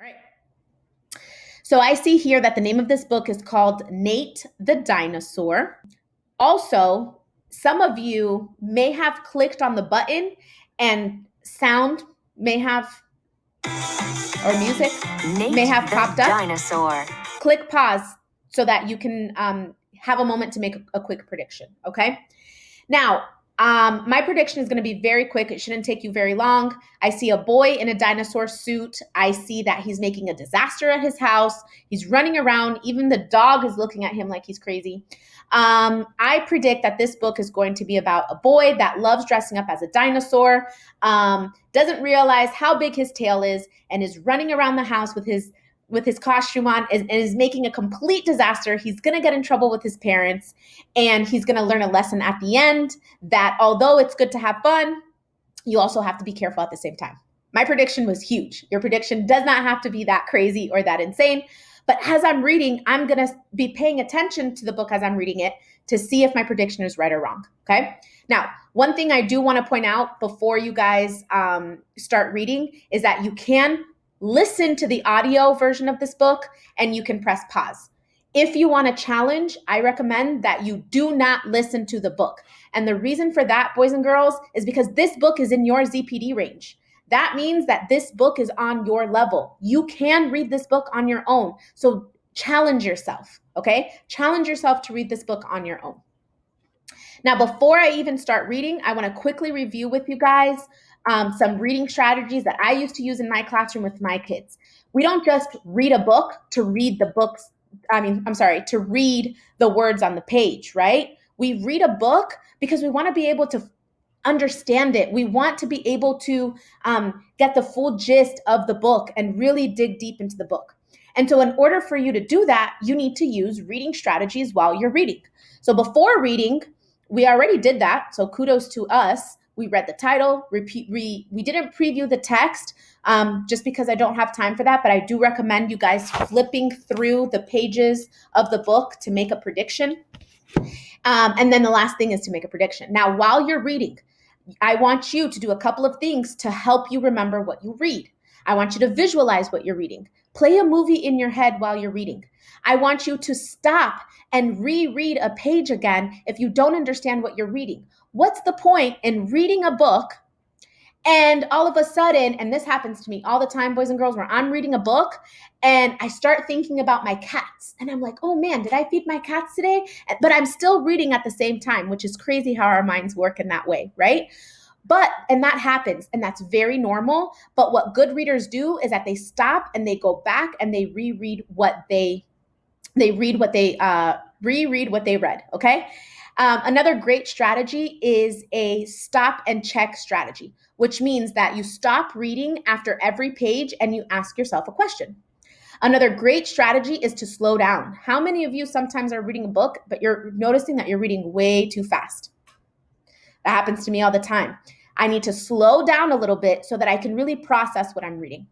All right. So I see here that the name of this book is called Nate the Dinosaur. Also, some of you may have clicked on the button and sound may have, or music Nate may have the popped up. Dinosaur. Click pause so that you can have a moment to make a quick prediction, okay? Now, my prediction is going to be very quick. It shouldn't take you very long. I see a boy in a dinosaur suit. I see that he's making a disaster at his house. He's running around. Even the dog is looking at him like he's crazy. I predict that this book is going to be about a boy that loves dressing up as a dinosaur, doesn't realize how big his tail is, and is running around the house with his costume on and is making a complete disaster. He's going to get in trouble with his parents, and he's going to learn a lesson at the end that although it's good to have fun, you also have to be careful at the same time. My prediction was huge. Your prediction does not have to be that crazy or that insane. But as I'm reading, I'm going to be paying attention to the book as I'm reading it to see if my prediction is right or wrong. Okay. Now, one thing I do want to point out before you guys start reading is that you can listen to the audio version of this book and you can press pause. If you want a challenge, I recommend that you do not listen to the book. And the reason for that, boys and girls, is because this book is in your ZPD range. That means that this book is on your level. You can read this book on your own. So challenge yourself, okay? Challenge yourself to read this book on your own. Now, before I even start reading, I want to quickly review with you guys some reading strategies that I used to use in my classroom with my kids. We don't just read a book to read the books. To read the words on the page, right? We read a book because we want to be able to understand it. We want to be able to get the full gist of the book and really dig deep into the book. And so in order for you to do that, you need to use reading strategies while you're reading. So before reading, we already did that. So kudos to us. We read the title. We didn't preview the text just because I don't have time for that. But I do recommend you guys flipping through the pages of the book to make a prediction. And then the last thing is to make a prediction. Now, while you're reading, I want you to do a couple of things to help you remember what you read. I want you to visualize what you're reading. Play a movie in your head while you're reading. I want you to stop and reread a page again if you don't understand what you're reading. What's the point in reading a book and all of a sudden, and this happens to me all the time, boys and girls, where I'm reading a book and I start thinking about my cats. And I'm like, oh man, did I feed my cats today? But I'm still reading at the same time, which is crazy how our minds work in that way, right? And that happens, and that's very normal. But what good readers do is that they stop and they go back and they reread what they read, okay? Another great strategy is a stop and check strategy, which means that you stop reading after every page and you ask yourself a question. Another great strategy is to slow down. How many of you sometimes are reading a book, but you're noticing that you're reading way too fast? That happens to me all the time. I need to slow down a little bit so that I can really process what I'm reading.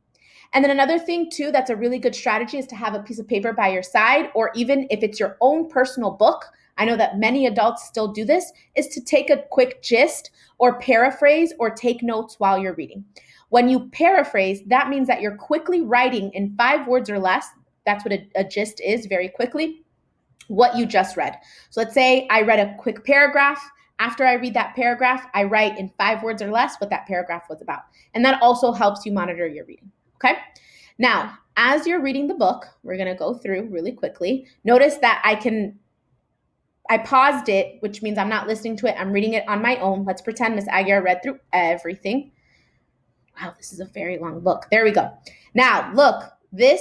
And then another thing too, that's a really good strategy is to have a piece of paper by your side, or even if it's your own personal book, I know that many adults still do this, is to take a quick gist or paraphrase or take notes while you're reading. When you paraphrase, that means that you're quickly writing in 5 words or less. That's what a gist is, very quickly, what you just read. So let's say I read a quick paragraph. After I read that paragraph, I write in 5 words or less what that paragraph was about. And that also helps you monitor your reading, okay? Now, as you're reading the book, we're gonna go through really quickly. Notice that I paused it, which means I'm not listening to it. I'm reading it on my own. Let's pretend Miss Aguiar read through everything. Wow, this is a very long book. There we go. Now, look, they're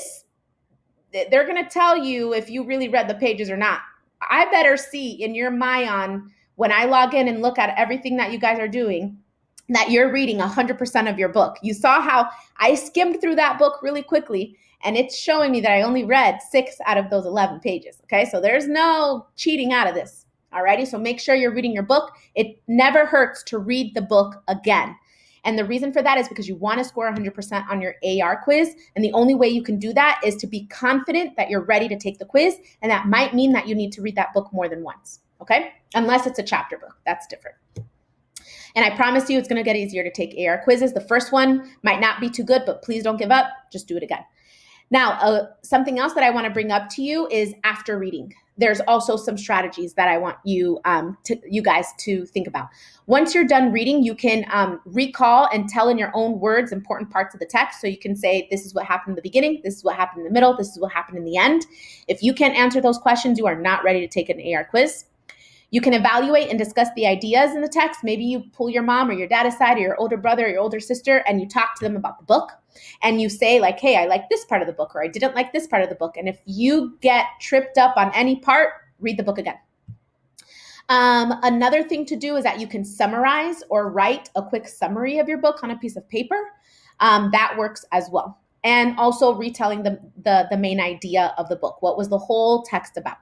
going to tell you if you really read the pages or not. I better see in your Mayan, when I log in and look at everything that you guys are doing, that you're reading 100% of your book. You saw how I skimmed through that book really quickly, and it's showing me that I only read 6 out of those 11 pages, okay? So there's no cheating out of this, alrighty? So make sure you're reading your book. It never hurts to read the book again. And the reason for that is because you want to score 100% on your AR quiz. And the only way you can do that is to be confident that you're ready to take the quiz. And that might mean that you need to read that book more than once, okay? Unless it's a chapter book, that's different. And I promise you it's going to get easier to take AR quizzes. The first one might not be too good, but please don't give up. Just do it again. Now, something else that I want to bring up to you is after reading. There's also some strategies that I want you you guys to think about. Once you're done reading, you can recall and tell in your own words important parts of the text. So you can say, this is what happened in the beginning, this is what happened in the middle, this is what happened in the end. If you can't answer those questions, you are not ready to take an AR quiz. You can evaluate and discuss the ideas in the text. Maybe you pull your mom or your dad aside or your older brother or your older sister and you talk to them about the book and you say like, hey, I like this part of the book or I didn't like this part of the book. And if you get tripped up on any part, read the book again. Another thing to do is that you can summarize or write a quick summary of your book on a piece of paper. That works as well. And also retelling the main idea of the book. What was the whole text about?